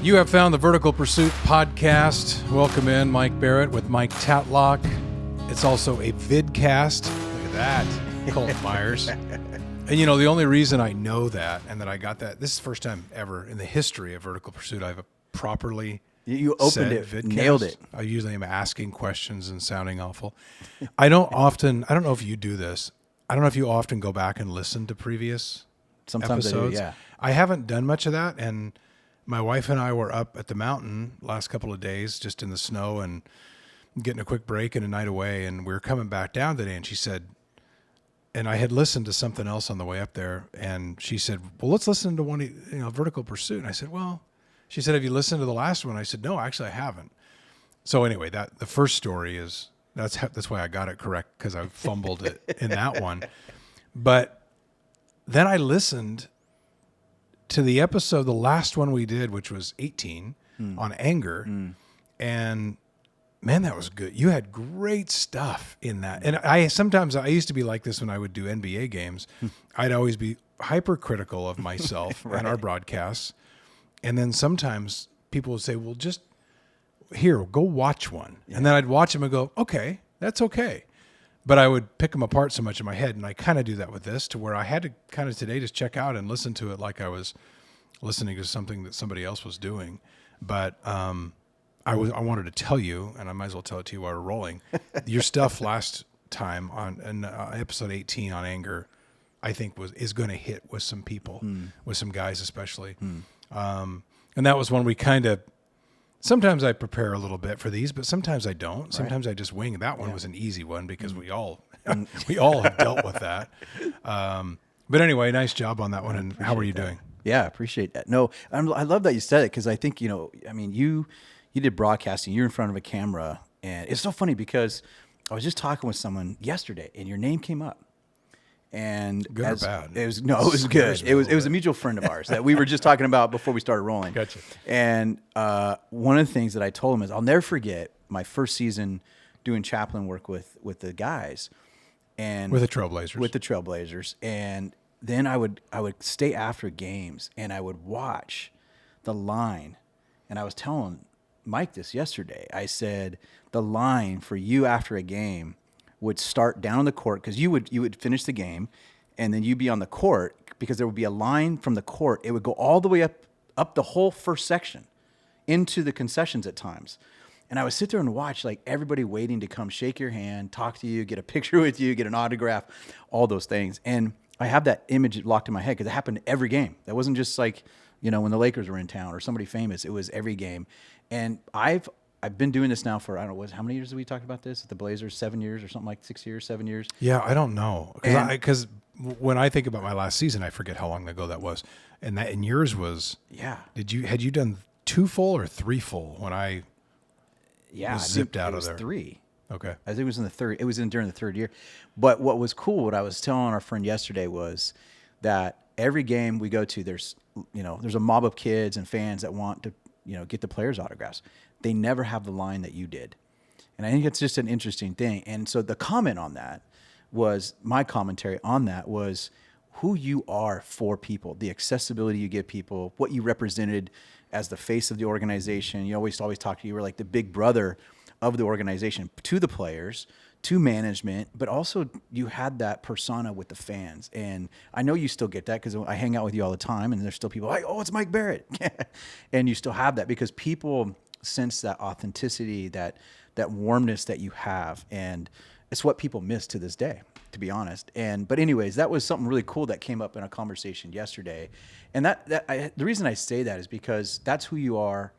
You have found the Vertical Pursuit podcast. Welcome in, Mike Barrett with Mike Tatlock. It's also a vidcast. Look at that, Colt Myers. And you know, the only reason I know that and that I got that, this is the first time ever in the history of Vertical Pursuit I've properly You opened it, vidcast. nailed it. I usually am asking questions and sounding awful. I don't know if you do this. I don't know if you often go back and listen to previous Sometimes episodes. I do, yeah. I haven't done much of that, and my wife and I were up at the mountain last couple of days, just in the snow and getting a quick break and a night away, and we were coming back down today, and she said, and I had listened to something else on the way up there, and she said, well, let's listen to one, Vertical Pursuit. And I said, well, she said, have you listened to the last one? I said, no, actually I haven't. So anyway, the first story is, that's why I got it correct, because I fumbled it in that one. But then I listened to the episode, the last one we did, which was 18 on anger. And man, that was good. You had great stuff in that. And I used to be like this when I would do NBA games. I'd always be hypercritical of myself Right. and our broadcasts. And then sometimes people would say, well, just here, go watch one. Yeah. And then I'd watch them and go, okay, that's okay. But I would pick them apart so much in my head, and I kind of do that with this, to where I had to kind of today just check out and listen to it like I was listening to something that somebody else was doing. But I wanted to tell you, and I might as well tell it to you while we're rolling, your stuff last time on episode 18 on anger, I think is going to hit with some people, with some guys especially. And that was one we kind of. Sometimes I prepare a little bit for these, but sometimes I don't. Sometimes I just wing. That one was an easy one because we all have dealt with that. But anyway, nice job on that one. And how are you doing? Yeah, I appreciate that. No, I love that you said it, because I think, you did broadcasting. You're in front of a camera, and it's so funny because I was just talking with someone yesterday, and your name came up. And good or bad? It was good. It was a mutual friend of ours that we were just talking about before we started rolling. Gotcha. And one of the things that I told him is, I'll never forget my first season doing chaplain work with the guys, and with the Trailblazers. And then I would stay after games, and I would watch the line. And I was telling Mike this yesterday. I said the line for you after a game would start down on the court, because you would finish the game, and then you'd be on the court, because there would be a line from the court. It would go all the way up the whole first section into the concessions at times. And I would sit there and watch, like, everybody waiting to come shake your hand, talk to you, get a picture with you, get an autograph, all those things. And I have that image locked in my head, because it happened every game. That wasn't just like, when the Lakers were in town or somebody famous. It was every game. And I've been doing this now for, I don't know, how many years have we talked about this? At the Blazers, 7 years or something, like 6 years, 7 years? Yeah, I don't know. Because when I think about my last season, I forget how long ago that was. And yours was, had you done 2 full or 3 full when I was zipped out of there? 3. Okay. I think it was in the third. It was during the third year. But what was cool, what I was telling our friend yesterday, was that every game we go to, there's a mob of kids and fans that want to, get the players' autographs. They never have the line that you did. And I think it's just an interesting thing. And so the comment on that was, my commentary on that was who you are for people, the accessibility you give people, what you represented as the face of the organization. You always talk to you were like the big brother of the organization to the players, to management, but also you had that persona with the fans. And I know you still get that, because I hang out with you all the time, and there's still people like, oh, it's Mike Barrett. And you still have that, because people sense that authenticity, that warmness that you have. And it's what people miss to this day, to be honest. But anyways, that was something really cool that came up in a conversation yesterday. And the reason I say that is because that's who you are.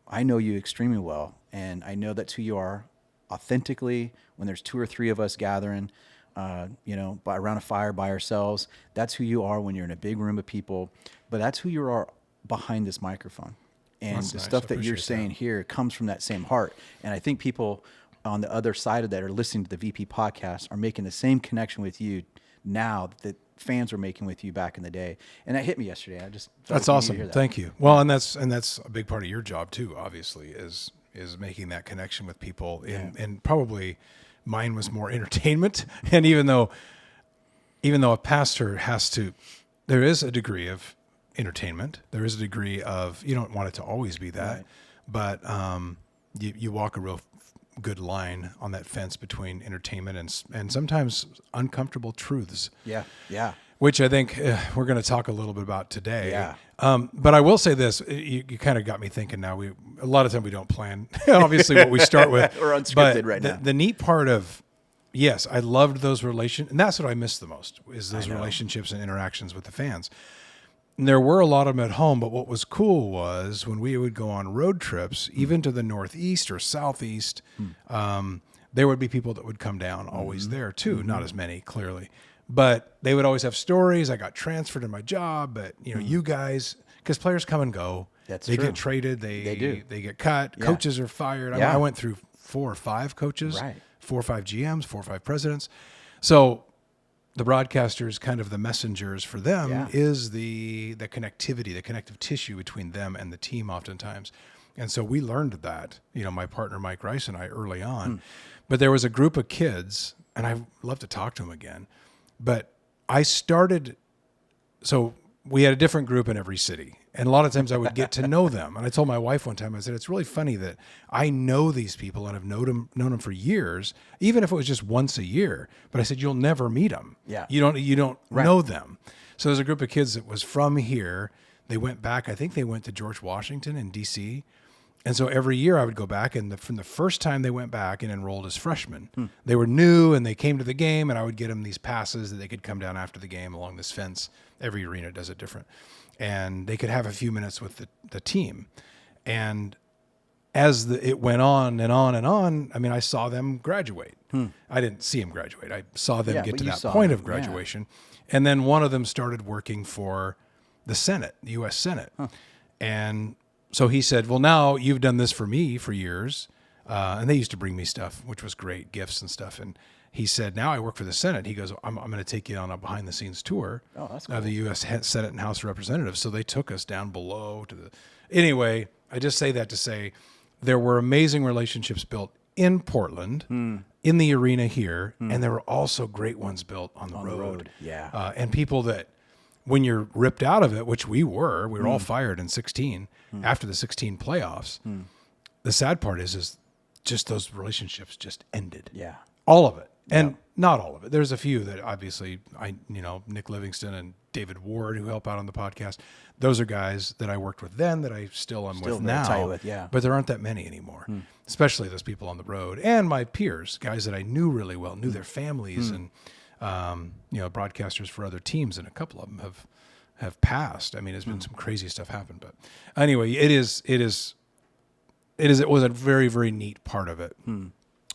I know you extremely well, and I know that's who you are authentically. When there's 2 or 3 of us gathering, around a fire by ourselves, that's who you are when you're in a big room of people. But that's who you are behind this microphone. And That's the nice. stuff I that you're appreciate saying that. here comes from that same heart. And I think people on the other side of that are listening to the VP podcast are making the same connection with you now that fans were making with you back in the day. And that hit me yesterday. That's awesome. Thank you. Well, and that's a big part of your job too, obviously, is making that connection with people. And probably mine was more entertainment. And even though a pastor there is a degree of entertainment. There is a degree of, you don't want it to always be that, Right. but you walk a real good line on that fence between entertainment and sometimes uncomfortable truths. Yeah. Yeah. Which I think we're going to talk a little bit about today. Yeah. But I will say this: you kind of got me thinking. Now a lot of time we don't plan. Obviously, what we start with. We're unscripted but right now. The neat part of, yes, I loved those relations, and that's what I miss the most is those I know. relationships and interactions with the fans. And there were a lot of them at home, but what was cool was when we would go on road trips, even to the Northeast or Southeast, there would be people that would come down always there too. Not as many, clearly. But they would always have stories. I got transferred in my job, but you guys, because players come and go. That's they true. get traded. They do. They get cut. Yeah. Coaches are fired. Yeah. I went through 4 or 5 coaches, Right. 4 or 5 GMs, 4 or 5 presidents. So the broadcasters, kind of the messengers for them, Yeah. is the connectivity, the connective tissue between them and the team oftentimes. And so we learned that, my partner Mike Rice and I early on. But there was a group of kids, and I'd love to talk to them again. But I started, so we had a different group in every city. And a lot of times I would get to know them. And I told my wife one time, I said, it's really funny that I know these people and have known them for years, even if it was just once a year. But I said, you'll never meet them. Yeah. You don't know them. So there's a group of kids that was from here. They went back, I think they went to George Washington in DC. And so every year I would go back, and from the first time they went back and enrolled as freshmen, they were new and they came to the game, and I would get them these passes that they could come down after the game along this fence. Every arena does it different. And they could have a few minutes with the team. And as it went on and on and on, I mean, I saw them graduate. I didn't see them graduate. I saw them Yeah, get but to you that saw point them, of graduation. And then one of them started working for the Senate, the U.S. Senate. And so he said, well, now you've done this for me for years. And they used to bring me stuff, which was great, gifts and stuff. And he said, now I work for the Senate. He goes, I'm going to take you on a behind the scenes tour that's of the U.S. Senate and House of Representatives. So they took us down below to anyway, I just say that to say there were amazing relationships built in Portland, in the arena here. And there were also great ones built on the road. Yeah. And people that, when you're ripped out of it, which we were all fired in 16 after the 16 playoffs. The sad part is just those relationships just ended. Yeah. All of it. And not all of it. There's a few that obviously Nick Livingston and David Ward, who help out on the podcast. Those are guys that I worked with then that I still am with very now. tight with, yeah. But there aren't that many anymore, especially those people on the road and my peers, guys that I knew really well, knew their families and, broadcasters for other teams. And a couple of them have passed. I mean, there's been some crazy stuff happen, but anyway, it was a very, very neat part of it.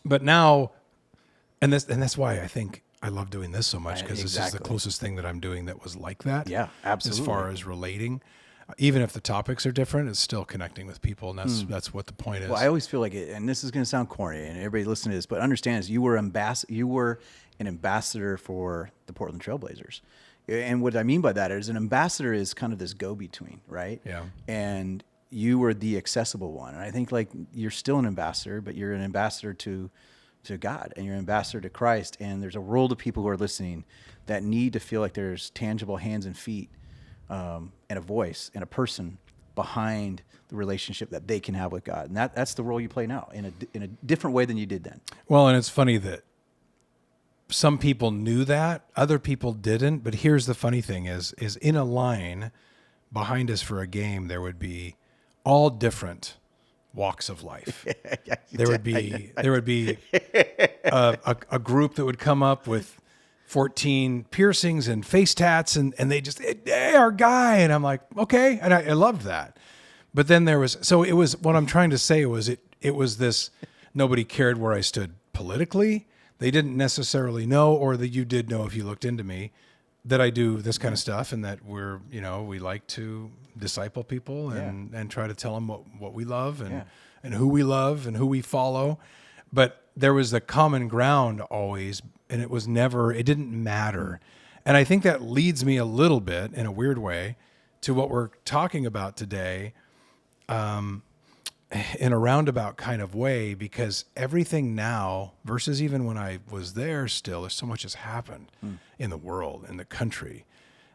But now, and that's why I think I love doing this so much, because this is the Exactly. closest thing that I'm doing that was like that. Yeah, absolutely. As far as relating, even if the topics are different, it's still connecting with people, and that's what the point is. Well, I always feel like it, and this is going to sound corny, and everybody listening to this, but understand is you were an ambassador for the Portland Trailblazers. And what I mean by that is an ambassador is kind of this go-between, right? Yeah. And you were the accessible one. And I think like you're still an ambassador, but you're an ambassador to God, and you're an ambassador to Christ. And there's a world of people who are listening that need to feel like there's tangible hands and feet, and a voice and a person behind the relationship that they can have with God. And that's the role you play now in a different way than you did then. Well, and it's funny that some people knew that, other people didn't. But here's the funny thing: is in a line behind us for a game, there would be all different walks of life. There would be a group that would come up with 14 piercings and face tats, and they just, hey, our guy. And I'm like, okay. And I loved that. But then what I'm trying to say was it was this, nobody cared where I stood politically. They didn't necessarily know, or that you did know if you looked into me, that I do this kind of stuff, and that we like to disciple people and try to tell them what we love and who we love and who we follow. But there was the common ground always, and it didn't matter. And I think that leads me a little bit in a weird way to what we're talking about today, in a roundabout kind of way, because everything now versus even when I was there still, there's so much has happened in the world, in the country,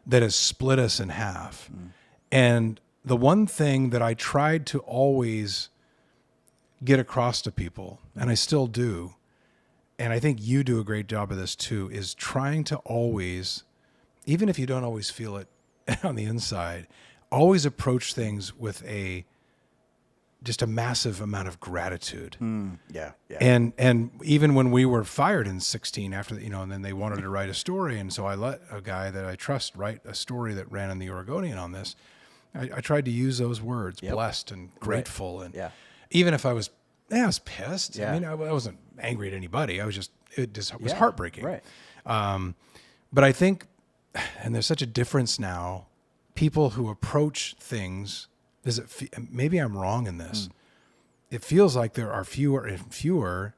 that has split us in half. And the one thing that I tried to always get across to people, and I still do, and I think you do a great job of this too, is trying to always, even if you don't always feel it on the inside, always approach things with just a massive amount of gratitude. Yeah. Yeah. And even when we were fired in 16 after, and then they wanted to write a story. And so I let a guy that I trust write a story that ran in the Oregonian on this. I tried to use those words, blessed and grateful. And even if I was pissed. Yeah. I mean, I wasn't angry at anybody. It was heartbreaking. Right. But I think, and there's such a difference now, people who approach things, maybe I'm wrong in this. It feels like there are fewer and fewer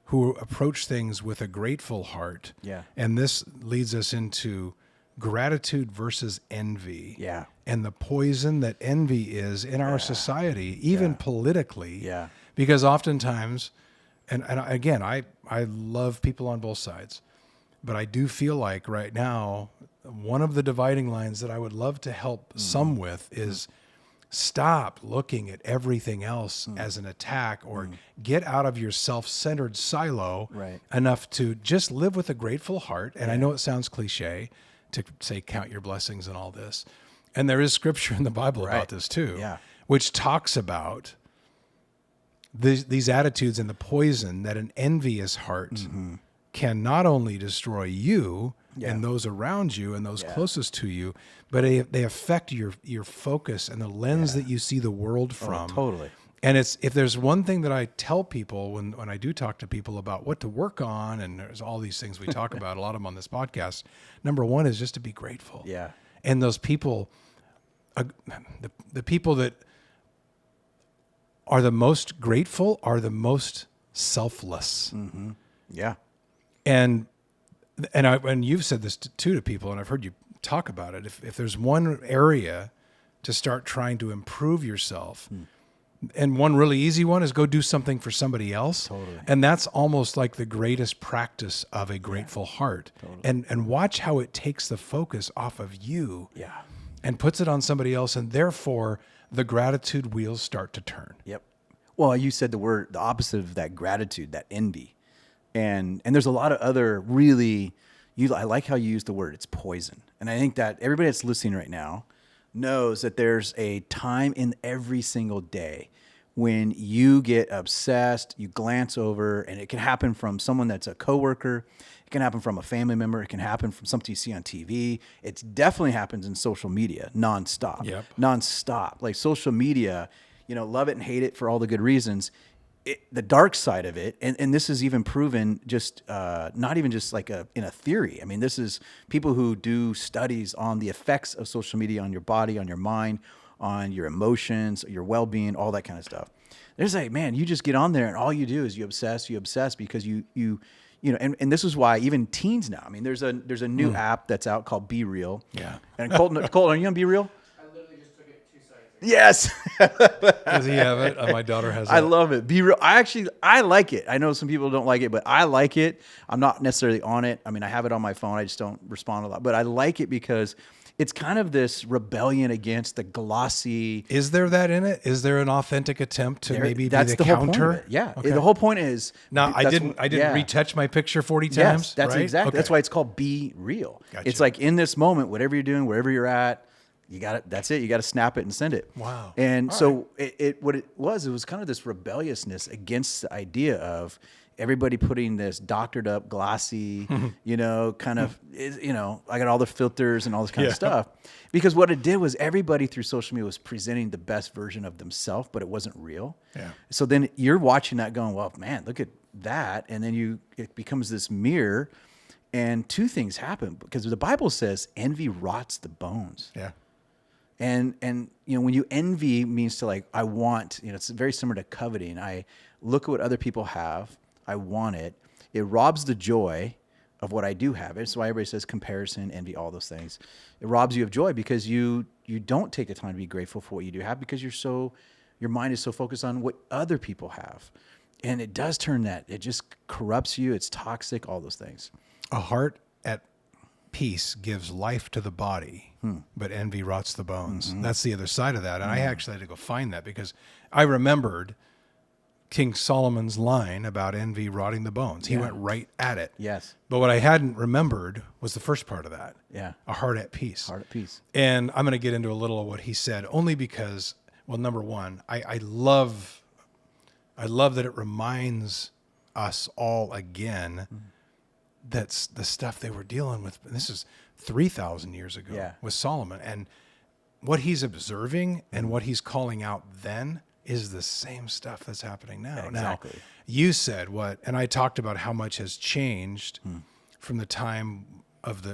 who approach things with a grateful heart. Yeah. And this leads us into gratitude versus envy. Yeah. And the poison that envy is in our society, even politically. Yeah. Because oftentimes, and again, I love people on both sides, but I do feel like right now, one of the dividing lines that I would love to help some with is stop looking at everything else as an attack, or get out of your self-centered silo enough to just live with a grateful heart. And I know it sounds cliche to say, count your blessings and all this. And there is scripture in the Bible about this too, which talks about these attitudes and the poison that an envious heart can not only destroy you and those around you and those closest to you, but they affect your focus and the lens that you see the world from. Totally. And if there's one thing that I tell people when I do talk to people about what to work on, and there's all these things we talk about, a lot of them on this podcast, number one is just to be grateful. Yeah. And those people, the people that are the most grateful are the most selfless. Yeah. And you've said this too to people, and I've heard you talk about it. If there's one area to start trying to improve yourself, and one really easy one is go do something for somebody else. Totally. And that's almost like the greatest practice of a grateful heart. Totally. And watch how it takes the focus off of you and puts it on somebody else, and therefore the gratitude wheels start to turn. Yep. Well, you said the opposite of that, gratitude, that envy. And there's a lot of other really, I like how you use the word, it's poison. And I think that everybody that's listening right now knows that there's a time in every single day when you get obsessed, you glance over, and it can happen from someone that's a coworker, it can happen from a family member, it can happen from something you see on TV. It definitely happens in social media, nonstop. Nonstop. Like social media, love it and hate it for all the good reasons. The dark side of it, and this is even proven just not even just like in a theory. I mean, this is people who do studies on the effects of social media on your body, on your mind, on your emotions, your well-being, all that kind of stuff. There's like, man, you just get on there and all you do is you obsess because you and this is why even teens now. I mean, there's a new app that's out called Be Real. Yeah. And Colton, are you on Be Real? Yes. Does he have it? My daughter has it. I love it. Be Real. I like it. I know some people don't like it, but I like it. I'm not necessarily on it. I mean, I have it on my phone. I just don't respond a lot. But I like it because it's kind of this rebellion against the glossy. Is there that in it? Is there an authentic attempt to maybe that's be the whole point counter? of it. Yeah. Okay. The whole point is. Now, I didn't retouch my picture 40 times. Yes, that's right? exactly. Okay. That's why it's called Be Real. Gotcha. It's like in this moment, whatever you're doing, wherever you're at, you got it. That's it. You got to snap it and send it. Wow. And so it was kind of this rebelliousness against the idea of everybody putting this doctored up, glossy, kind of, I got all the filters and all this kind of stuff. Because what it did was everybody through social media was presenting the best version of themselves, but it wasn't real. Yeah. So then you're watching that going, well, man, look at that. And then it becomes this mirror, and two things happen, because the Bible says envy rots the bones. Yeah. And when you envy means to like, I want, it's very similar to coveting. I look at what other people have. I want it. It robs the joy of what I do have. It's why everybody says comparison, envy, all those things. It robs you of joy because you don't take the time to be grateful for what you do have, because your mind is so focused on what other people have. And it does turn that. It just corrupts you. It's toxic, all those things. A heart at peace gives life to the body, but envy rots the bones. Mm-hmm. That's the other side of that. And I actually had to go find that because I remembered King Solomon's line about envy rotting the bones. He Yeah. went right at it. Yes. But what I hadn't remembered was the first part of that. Yeah. A heart at peace. Heart at peace. And I'm going to get into a little of what he said, only because, well, number one, I love that it reminds us all again that's the stuff they were dealing with. And this is 3,000 years ago Yeah. with Solomon. And what he's observing and what he's calling out then is the same stuff that's happening now. Exactly. Now, you said what, and I talked about how much has changed from the time of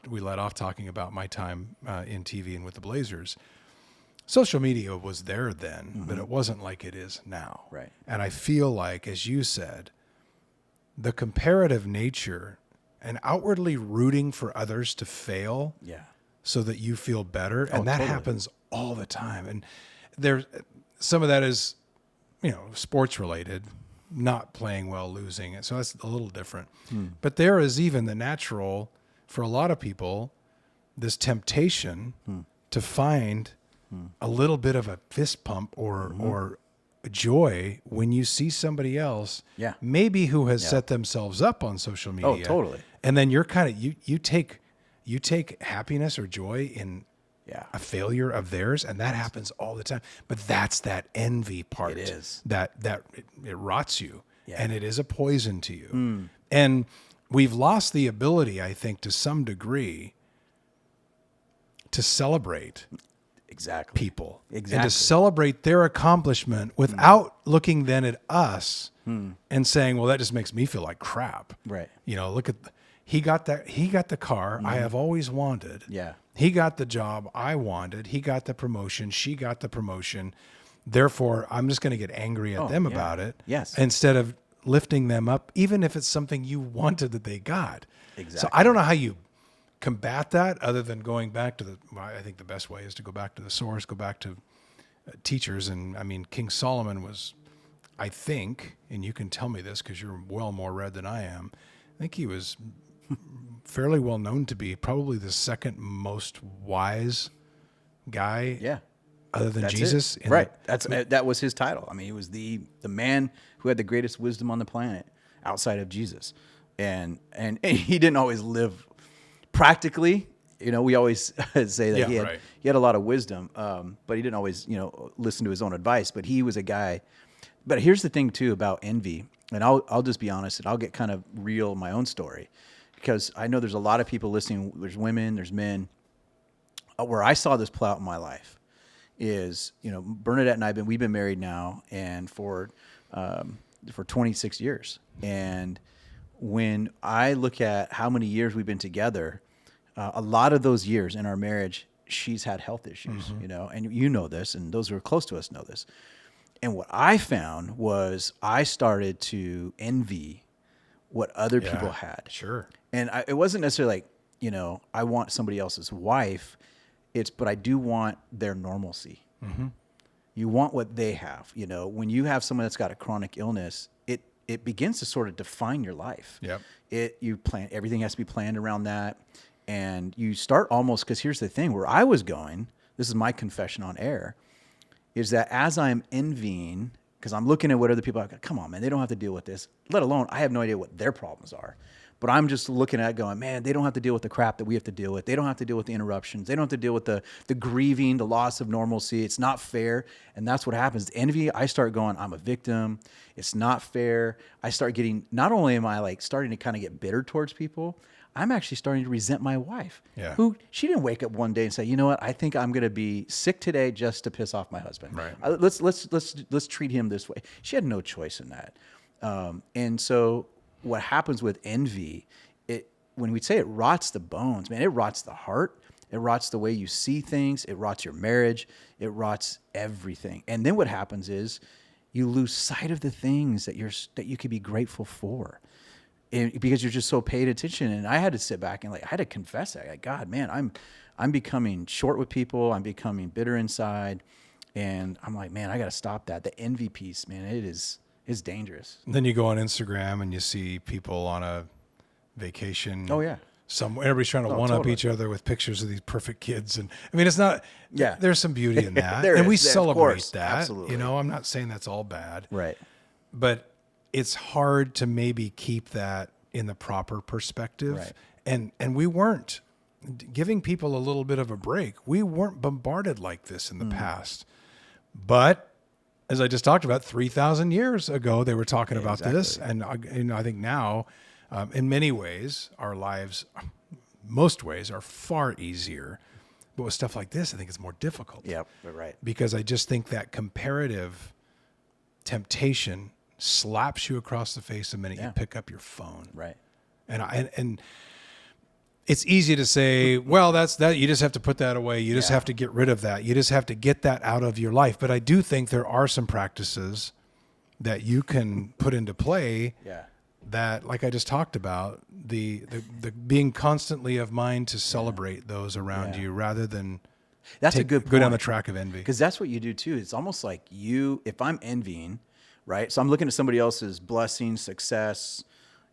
we let off talking about my time in TV and with the Blazers. Social media was there then, but it wasn't like it is now. Right. And I feel like, as you said, the comparative nature and outwardly rooting for others to fail Yeah. so that you feel better. And that totally. happens all the time. And there's some of that is, sports related, not playing well, losing. So that's a little different. But there is even the natural, for a lot of people, this temptation to find a little bit of a fist pump or joy when you see somebody else, Yeah. maybe who has set themselves up on social media. Oh, totally. And then you're kind of you take happiness or joy in Yeah. a failure of theirs, and that happens all the time. But that's that envy part. It is. That it rots you, Yeah. and it is a poison to you. And we've lost the ability, I think, to some degree, to celebrate Exactly. people and Exactly. to celebrate their accomplishment without looking then at us and saying, well, that just makes me feel like crap. Right. Look at he got the car I have always wanted. Yeah. He got the job I wanted. He got the promotion. She got the promotion. Therefore, I'm just going to get angry at them yeah. about it. Yes. Instead of lifting them up, even if it's something you wanted that they got. So Exactly. I don't know how you combat that other than going back to I think the best way is to go back to the source, go back to teachers. And I mean, King Solomon was, I think, and you can tell me this because you're well more read than I am, I think he was fairly well known to be probably the second most wise guy Yeah. other than That's Jesus. it. Right. That was his title. I mean, he was the man who had the greatest wisdom on the planet outside of Jesus. And he didn't always live practically. We always say that Yeah, he had a lot of wisdom, but he didn't always, listen to his own advice. But he was a guy. But here's the thing too about envy, and I'll just be honest, and I'll get kind of real in my own story, because I know there's a lot of people listening. There's women, there's men. Where I saw this play out in my life is, Bernadette and we've been married now, and for 26 years. And when I look at how many years we've been together, a lot of those years in our marriage, she's had health issues, and you know this, and those who are close to us know this. And what I found was I started to envy what other people had. Sure. And it wasn't necessarily like, I want somebody else's wife. But I do want their normalcy. Mm-hmm. You want what they have. When you have someone that's got a chronic illness, it begins to sort of define your life. Yep. Everything has to be planned around that. And you start almost, because here's the thing, where I was going, this is my confession on air, is that as I'm envying, because I'm looking at what other people are, come on, man, they don't have to deal with this, let alone I have no idea what their problems are. But I'm just looking at it going, man, they don't have to deal with the crap that we have to deal with. They don't have to deal with the interruptions. They don't have to deal with the grieving, the loss of normalcy. It's not fair. And that's what happens. Envy, I start going, I'm a victim. It's not fair. I start getting, not only am I like starting to kind of get bitter towards people, I'm actually starting to resent my wife. Yeah. Who, she didn't wake up one day and say, you know what, I think I'm going to be sick today just to piss off my husband. Right. Let's treat him this way. She had no choice in that. And so what happens with envy, when we say it rots the bones, man, it rots the heart. It rots the way you see things. It rots your marriage. It rots everything. And then what happens is you lose sight of the things that you could be grateful for, because you're just so paid attention. And I had to sit back and I had to confess that, like, God, man, I'm becoming short with people. I'm becoming bitter inside, and I'm like, man, I got to stop that. The envy piece, man, it's dangerous. And then you go on Instagram and you see people on a vacation. Oh, yeah. Everybody's trying to one up totally. each other with pictures of these perfect kids. And I mean, it's not, Yeah. there's some beauty in that. There and we is, of celebrate course, that. absolutely. You know, I'm not saying that's all bad, Right. but it's hard to maybe keep that in the proper perspective. Right. And we weren't giving people a little bit of a break. We weren't bombarded like this in the past. But as I just talked about, 3,000 years ago, they were talking about this. And I think now, in many ways, our lives, most ways, are far easier. But with stuff like this, I think it's more difficult. Yep. Right. Because I just think that comparative temptation slaps you across the face the minute you pick up your phone. Right. And it's easy to say, well, that's that. You just have to put that away. You just have to get rid of that. You just have to get that out of your life. But I do think there are some practices that you can put into play. Yeah. That, like I just talked about, the being constantly of mind to celebrate those around you rather than That's a good point. go down the track of envy. Because that's what you do too. It's almost like if I'm envying, right? So I'm looking at somebody else's blessing, success,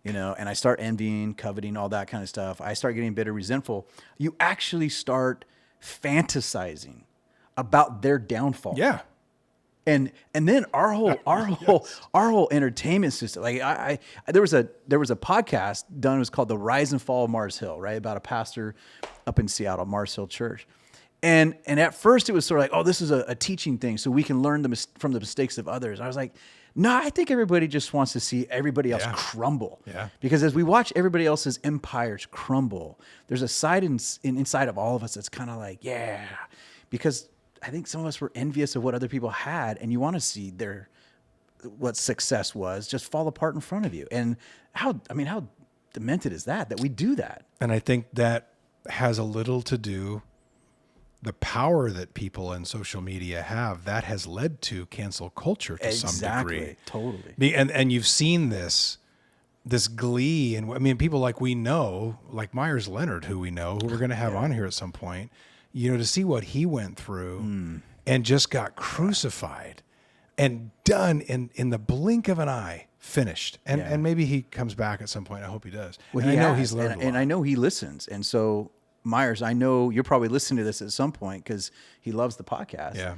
and I start envying, coveting, all that kind of stuff. I start getting bitter, resentful. You actually start fantasizing about their downfall. Yeah. And then our whole entertainment system. Like there was a podcast done. It was called The Rise and Fall of Mars Hill, right? About a pastor up in Seattle, Mars Hill Church. And at first it was sort of like, oh, this is a teaching thing, so we can learn from the mistakes of others. I was like, no, I think everybody just wants to see everybody else crumble. Yeah. Because as we watch everybody else's empires crumble, there's a side inside of all of us that's kind of like, yeah, because I think some of us were envious of what other people had, and you want to see what success was just fall apart in front of you. And how demented is that we do that? And I think that has a little to do, the power that people in social media have, that has led to cancel culture to some degree. Totally. And you've seen this glee, and I mean, people like we know, like Myers Leonard, who we know, who we're going to have on here at some point, to see what he went through and just got crucified and done in the blink of an eye, finished. And maybe he comes back at some point. I hope he does. Well, and I know he's learned a lot. And I know he listens. And so, Myers, I know you're probably listening to this at some point because he loves the podcast. Yeah.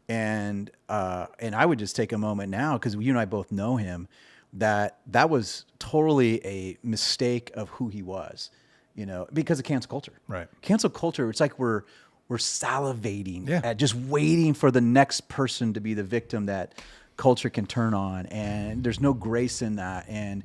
And I would just take a moment now, because you and I both know him, that was totally a mistake of who he was, because of cancel culture. Right. Cancel culture, it's like we're salivating Yeah. at just waiting for the next person to be the victim that culture can turn on. And there's no grace in that. And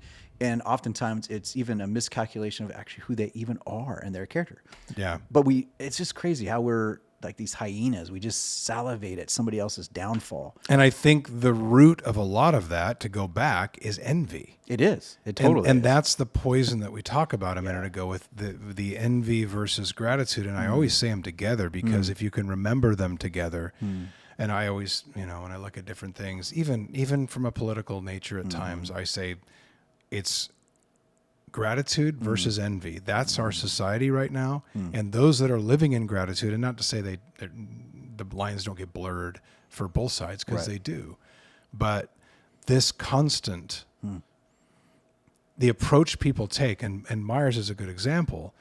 oftentimes it's even a miscalculation of actually who they even are and their character. Yeah. But it's just crazy how we're like these hyenas. We just salivate at somebody else's downfall. And I think the root of a lot of that, to go back, is envy. It is. It totally and is. that's the poison that we talked about a minute ago with the envy versus gratitude. And I always say them together, because if you can remember them together, and I always, when I look at different things, even from a political nature at times, I say it's gratitude versus envy. That's our society right now. And those that are living in gratitude, and not to say the lines don't get blurred for both sides, because they do, but this constant, the approach people take, and Myers is a good example.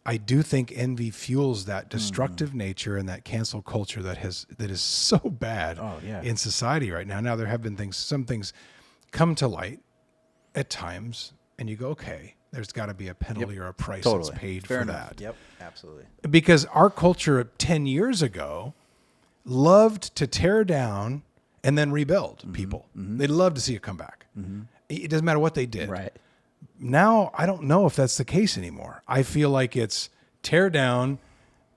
I do think envy fuels that destructive nature and that cancel culture that is so bad in society right now. Now, there have been some things come to light at times, and you go, okay, there's got to be a penalty or a price that's paid Fair for enough. that. Yep, absolutely. Because our culture 10 years ago loved to tear down and then rebuild people. They loved to see it come back. It doesn't matter what they did. Right. Now, I don't know if that's the case anymore. I feel like it's tear down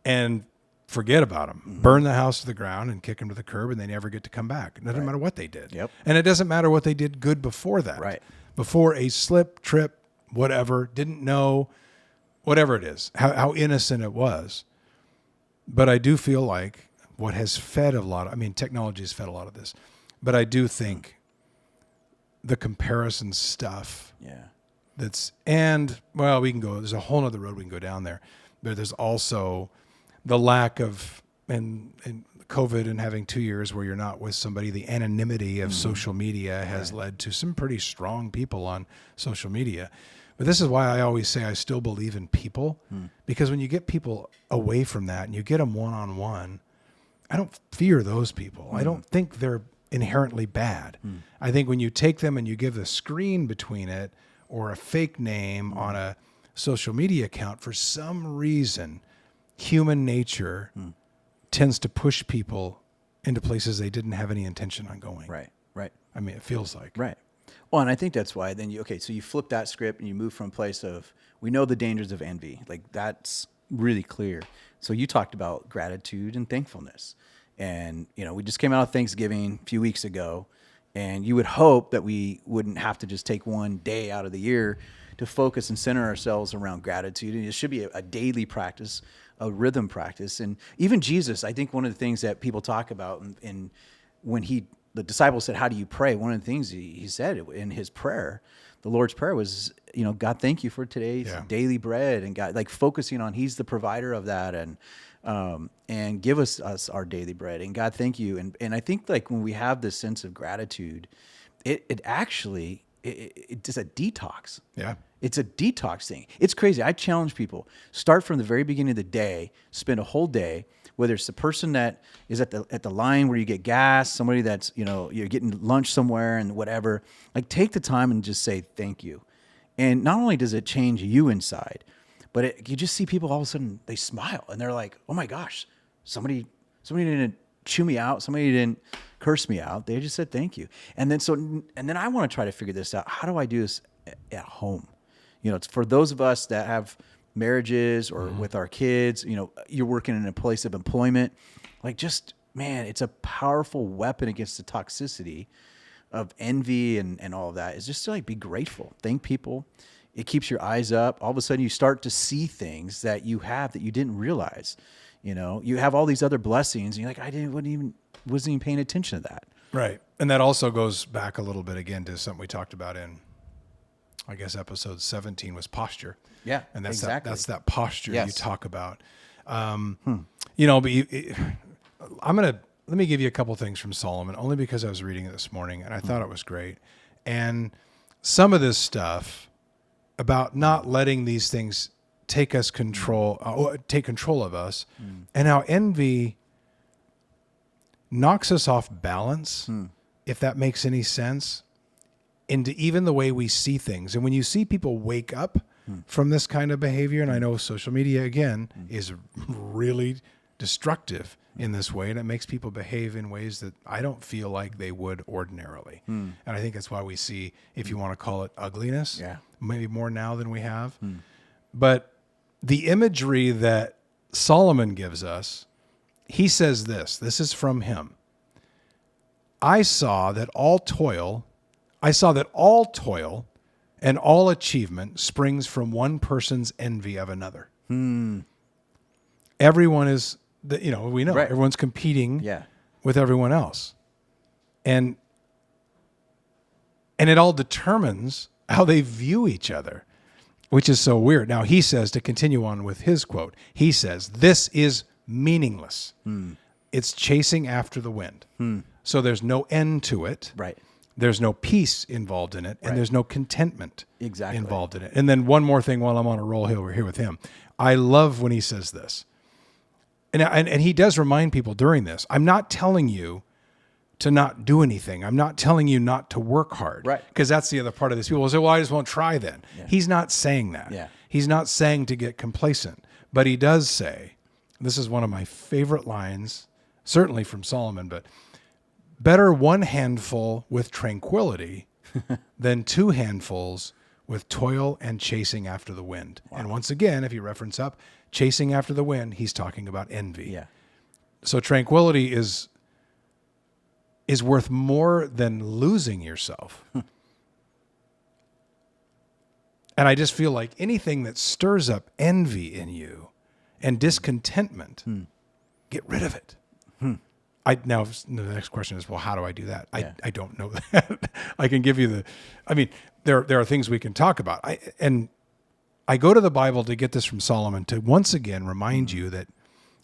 and forget about them. Burn the house to the ground and kick them to the curb, and they never get to come back. It doesn't matter what they did. Yep. And it doesn't matter what they did good before that. Right. Before a slip, trip, whatever, didn't know, whatever it is, how innocent it was. But I do feel like what has fed technology has fed a lot of this. But I do think the comparison stuff. Yeah. There's a whole nother road we can go down there. But there's also the lack of, and COVID and having 2 years where you're not with somebody, the anonymity of social media has led to some pretty strong people on social media. But this is why I always say I still believe in people, because when you get people away from that and you get them one-on-one, I don't fear those people. I don't think they're inherently bad. I think when you take them and you give a screen between it or a fake name on a social media account, for some reason, human nature tends to push people into places they didn't have any intention on going. Right. Right. I mean, it feels like. Right. Well, and I think that's why then so you flip that script and you move from a place of, we know the dangers of envy. Like that's really clear. So you talked about gratitude and thankfulness. And, we just came out of Thanksgiving a few weeks ago, and you would hope that we wouldn't have to just take one day out of the year to focus and center ourselves around gratitude. And it should be a daily practice, a rhythm practice. And even Jesus, I think one of the things that people talk about, and when the disciples said, how do you pray? One of the things he said in his prayer, the Lord's Prayer, was, God, thank you for today's daily bread, and God, like focusing on he's the provider of that, and give us our daily bread, and God, thank you. And I think like when we have this sense of gratitude, it actually it's a detox. Yeah. It's a detox thing. It's crazy. I challenge people, start from the very beginning of the day, spend a whole day, whether it's the person that is at the line where you get gas, somebody that's, you're getting lunch somewhere and whatever, like take the time and just say, thank you. And not only does it change you inside, but you just see people all of a sudden, they smile and they're like, oh my gosh, somebody didn't chew me out. Somebody didn't curse me out. They just said, thank you. And then I want to try to figure this out. How do I do this at home? It's for those of us that have marriages or with our kids, you're working in a place of employment, like just, man, it's a powerful weapon against the toxicity of envy and all of that, is just to like be grateful, thank people. It keeps your eyes up. All of a sudden you start to see things that you have that you didn't realize. You have all these other blessings and you're like, wasn't even paying attention to that. Right. And that also goes back a little bit again to something we talked about in, I guess, episode 17 was posture. Yeah, and that's exactly. that's that posture Yes. you talk about. But let me give you a couple things from Solomon, only because I was reading it this morning and I thought it was great. And some of this stuff about not letting these things take control of us, and how envy knocks us off balance, if that makes any sense, into even the way we see things. And when you see people wake up from this kind of behavior, and I know social media, again, is really destructive in this way, and it makes people behave in ways that I don't feel like they would ordinarily. And I think that's why we see, if you want to call it ugliness, maybe more now than we have. But the imagery that Solomon gives us, he says this is from him. I saw that all toil and all achievement springs from one person's envy of another. Everyone is, we know, right. Everyone's competing with everyone else. And it all determines how they view each other, which is so weird. Now, he says, to continue on with his quote, he says, this is meaningless. It's chasing after the wind. So there's no end to it. Right. There's no peace involved in it, and there's no contentment exactly involved in it. And then one more thing while I'm on a roll here with him. I love when he says this. And he does remind people during this, I'm not telling you to not do anything. I'm not telling you not to work hard. Right. Because that's the other part of this. People will say, well, I just won't try then. Yeah. He's not saying that. Yeah. He's not saying to get complacent. But he does say, this is one of my favorite lines, certainly from Solomon, but better one handful with tranquility than two handfuls with toil and chasing after the wind. Wow. And once again, if you reference up, chasing after the wind, he's talking about envy. Yeah. So tranquility is worth more than losing yourself. And I just feel like anything that stirs up envy in you and discontentment, get rid of it. Now the next question is, well, how do I do that? I don't know that. I can give you there are things we can talk about. I go to the Bible to get this from Solomon to once again remind you that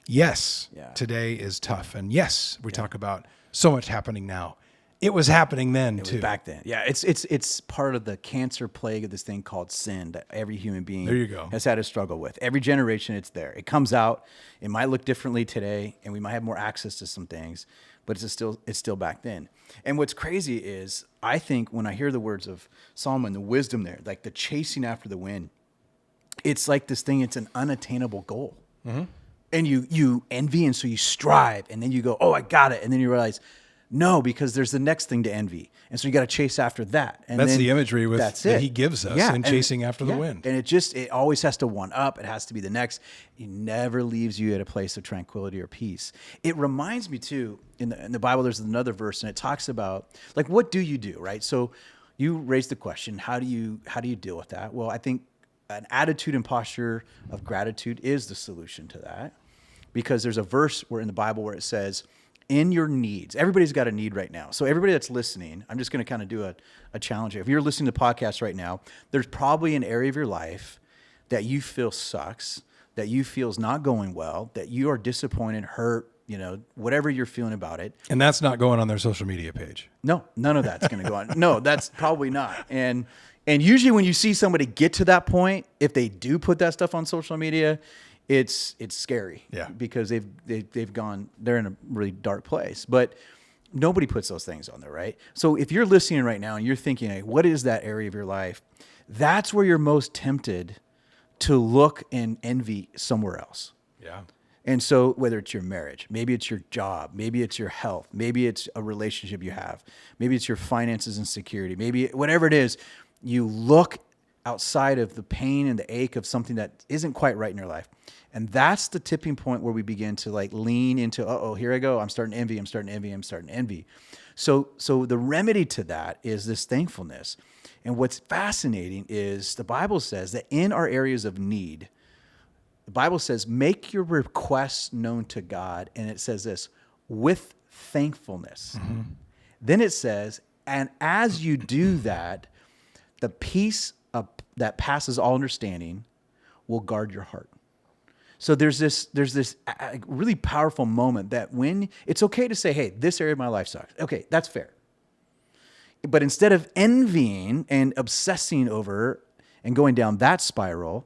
yes, today is tough. And yes, we talk about so much happening now. it was happening then It was too. back then. Yeah, it's part of the cancer plague of this thing called sin that every human being There you go. has had to struggle with. Every generation, it's there. It comes out. It might look differently today, and we might have more access to some things, but it's still back then. And what's crazy is I think when I hear the words of Solomon, the wisdom there, like the chasing after the wind, it's like this thing. It's an unattainable goal, and you envy, and so you strive, and then you go, oh, I got it, and then you realize. No, because there's the next thing to envy. And so you got to chase after that. And That's then the imagery that's that it. he gives us Yeah, in and- chasing after the yeah. wind. And it always has to one up. It has to be the next. It never leaves you at a place of tranquility or peace. It reminds me too, in the Bible, there's another verse and it talks about like, what do you do, right? So you raised the question, how do you deal with that? Well, I think an attitude and posture of gratitude is the solution to that. Because there's a verse in the Bible where it says, in your needs, everybody's got a need right now. So everybody that's listening, I'm just going to kind of do a challenge here. If you're listening to podcasts right now, there's probably an area of your life that you feel sucks, that you feel is not going well, that you are disappointed, hurt, whatever you're feeling about it. And that's not going on their social media page. No, none of that's going to go on. No, that's probably not. And usually when you see somebody get to that point, if they do put that stuff on social media, it's scary. Yeah. Because they're in a really dark place. But nobody puts those things on there, right? So if you're listening right now and you're thinking, hey, what is that area of your life? That's where you're most tempted to look and envy somewhere else. Yeah. And so whether it's your marriage, maybe it's your job, maybe it's your health, maybe it's a relationship you have, maybe it's your finances and security, maybe whatever it is, you look outside of the pain and the ache of something that isn't quite right in your life. And that's the tipping point where we begin to like lean into, here I go. I'm starting to envy. So the remedy to that is this thankfulness. And what's fascinating is the Bible says that in our areas of need, the Bible says, make your requests known to God. And it says this, with thankfulness. Mm-hmm. Then it says, and as you do that, the peace that passes all understanding will guard your heart. So there's this really powerful moment that when it's okay to say, hey, this area of my life sucks. Okay, that's fair. But instead of envying and obsessing over and going down that spiral,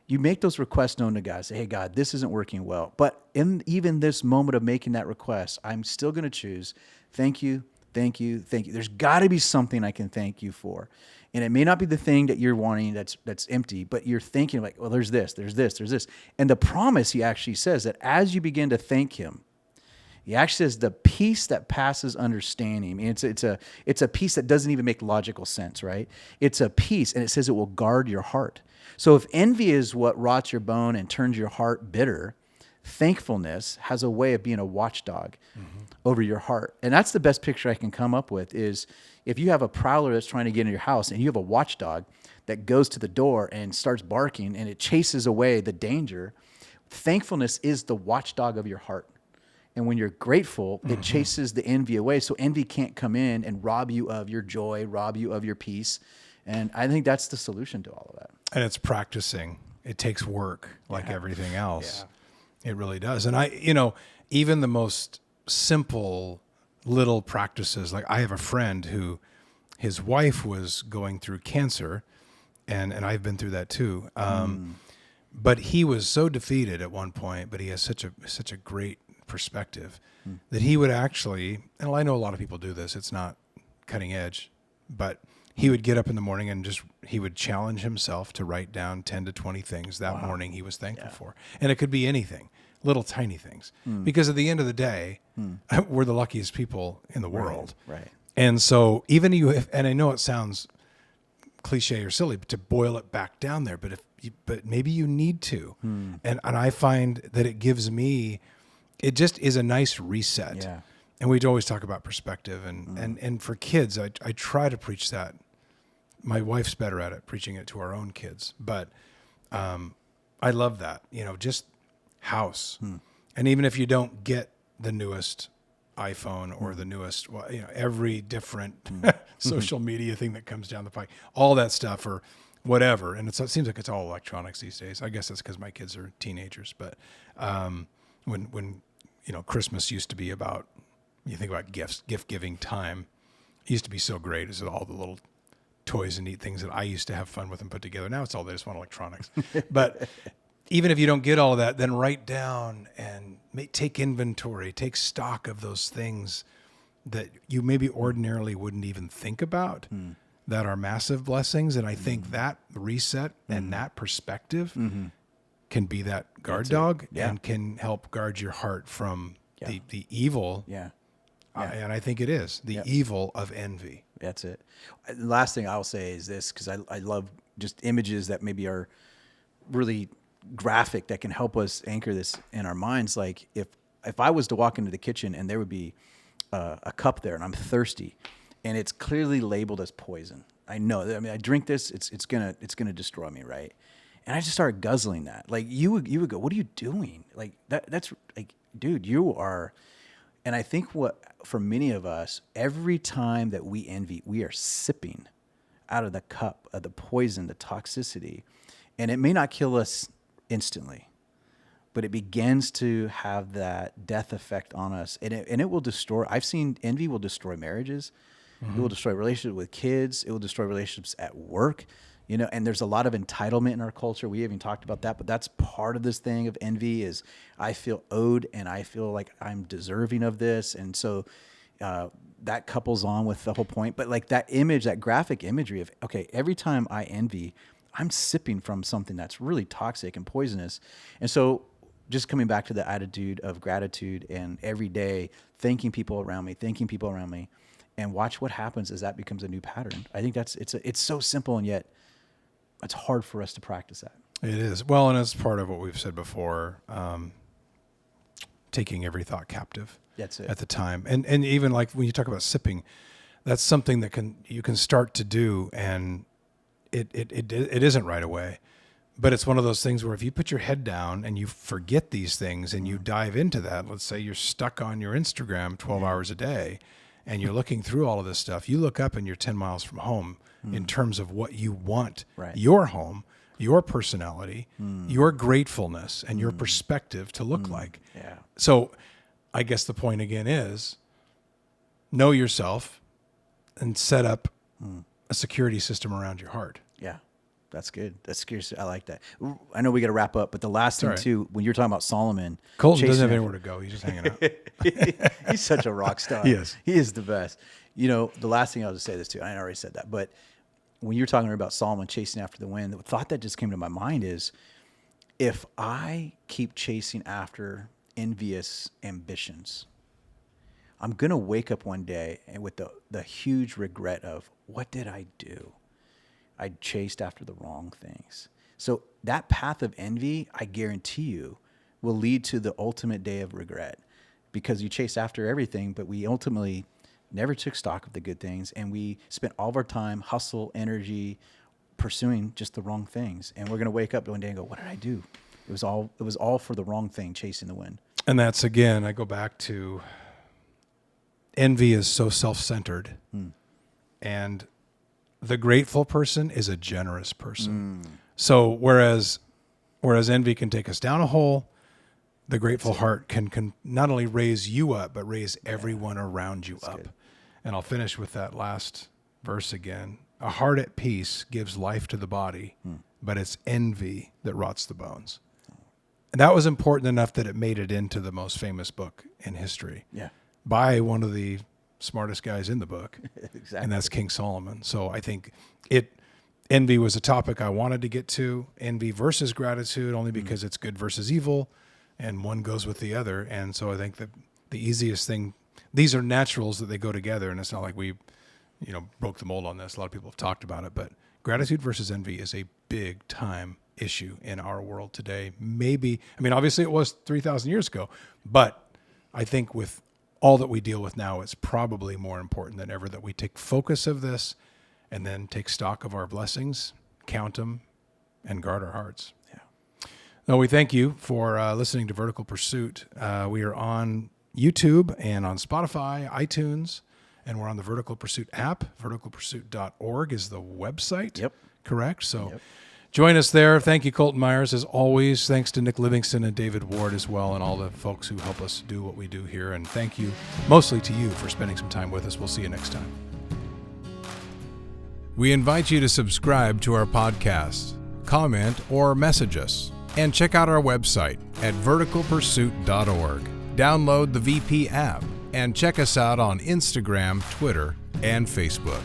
you make those requests known to God. Say, hey, God, this isn't working well. But in even this moment of making that request, I'm still going to choose, thank you, thank you, thank you. There's got to be something I can thank you for. And it may not be the thing that you're wanting that's empty, but you're thinking like, well, there's this. And the promise, he actually says that as you begin to thank him, he actually says the peace that passes understanding. I mean, it's a peace that doesn't even make logical sense, right? It's a peace, and it says it will guard your heart. So if envy is what rots your bone and turns your heart bitter, thankfulness has a way of being a watchdog over your heart. And that's the best picture I can come up with is if you have a prowler that's trying to get in your house and you have a watchdog that goes to the door and starts barking and it chases away the danger, thankfulness is the watchdog of your heart. And when you're grateful, it chases the envy away. So envy can't come in and rob you of your joy, rob you of your peace. And I think that's the solution to all of that. And it's practicing. It takes work like everything else. Yeah. It really does. And even the most simple little practices, like I have a friend who his wife was going through cancer and I've been through that too. But he was so defeated at one point, but he has such a great perspective that he would actually, and I know a lot of people do this, it's not cutting edge, but he would get up in the morning and he would challenge himself to write down 10 to 20 things that morning he was thankful for. And it could be anything, little tiny things. Because at the end of the day, we're the luckiest people in the world. Right. And so even and I know it sounds cliche or silly, but to boil it back down there, but maybe you need to. And I find that it gives me, it just is a nice reset. Yeah. And we always talk about perspective and for kids, I try to preach that. My wife's better at it, preaching it to our own kids, but I love that, just house. And even if you don't get the newest iPhone or the newest, every different social media thing that comes down the pike, all that stuff or whatever. And it seems like it's all electronics these days. I guess that's because my kids are teenagers, but when Christmas used to be about, you think about gifts, gift giving time. used to be so great is all the little toys and neat things that I used to have fun with and put together. Now it's all they just want electronics. But even if you don't get all of that, then write down and take inventory, take stock of those things that you maybe ordinarily wouldn't even think about that are massive blessings. And I think that reset and that perspective can be that guard dog and can help guard your heart from the evil. And I think it is the evil of envy. That's it. The last thing I'll say is this, because I love just images that maybe are really graphic that can help us anchor this in our minds. Like if I was to walk into the kitchen and there would be a cup there and I'm thirsty and it's clearly labeled as poison. I know that, I mean, I drink this, it's gonna destroy me, right? And I just started guzzling that. Like you would go, what are you doing? Like that's like, dude, you are. And I think for many of us, every time that we envy, we are sipping out of the cup of the poison, the toxicity, and it may not kill us instantly, but it begins to have that death effect on us, and it will destroy. I've seen envy will destroy marriages. It will destroy relationships with kids. It will destroy relationships at work. You know, and there's a lot of entitlement in our culture. We haven't talked about that, but that's part of this thing of envy is I feel owed and I feel like I'm deserving of this. And so that couples on with the whole point. But like that image, that graphic imagery of, okay, every time I envy, I'm sipping from something that's really toxic and poisonous. And so just coming back to the attitude of gratitude and every day thanking people around me, and watch what happens as that becomes a new pattern. I think it's so simple, and yet it's hard for us to practice that. It is. Well, and it's part of what we've said before, taking every thought captive. That's it. At the time. And even like when you talk about sipping, that's something that you can start to do, and it isn't right away. But it's one of those things where if you put your head down and you forget these things and you dive into that, let's say you're stuck on your Instagram 12 hours a day and you're looking through all of this stuff, you look up and you're 10 miles from home in terms of what you want, your home, your personality, your gratefulness, and your perspective to look like. Yeah. So I guess the point again is know yourself and set up a security system around your heart. Yeah. That's good. That's good. I like that. I know we got to wrap up, but the last thing too, when you're talking about Solomon, Colton doesn't have anywhere to go. He's just hanging out. He's such a rock star. He is. He is the best. You know, the last thing I'll just say this too. I already said that, but when you're talking about Solomon chasing after the wind, the thought that just came to my mind is, if I keep chasing after envious ambitions, I'm gonna wake up one day and with the huge regret of, what did I do? I chased after the wrong things. So that path of envy, I guarantee you, will lead to the ultimate day of regret, because you chase after everything, but we ultimately never took stock of the good things, and we spent all of our time, hustle, energy, pursuing just the wrong things. And we're going to wake up one day and go, what did I do? It was all for the wrong thing, chasing the wind. And that's, again, I go back to envy is so self-centered. And the grateful person is a generous person. So whereas envy can take us down a hole, the grateful heart can not only raise you up, but raise everyone around you up. Good. And I'll finish with that last verse again. A heart at peace gives life to the body, but it's envy that rots the bones. And that was important enough that it made it into the most famous book in history by one of the smartest guys in the book. Exactly. And that's King Solomon. So I think envy was a topic I wanted to get to. Envy versus gratitude, only because it's good versus evil, and one goes with the other. And so I think that the easiest thing, these are naturals that they go together, and it's not like we, broke the mold on this. A lot of people have talked about it, but gratitude versus envy is a big time issue in our world today. Obviously it was 3,000 years ago, but I think with all that we deal with now, it's probably more important than ever that we take focus of this and then take stock of our blessings, count them, and guard our hearts. Yeah. No, we thank you for listening to Vertical Pursuit. We are on YouTube and on Spotify, iTunes, and we're on the Vertical Pursuit app. Verticalpursuit.org is the website. Yep. Correct? So join us there. Thank you, Colton Myers, as always. Thanks to Nick Livingston and David Ward as well, and all the folks who help us do what we do here. And thank you mostly to you for spending some time with us. We'll see you next time. We invite you to subscribe to our podcast, comment, or message us, and check out our website at verticalpursuit.org. Download the VP app and check us out on Instagram, Twitter, and Facebook.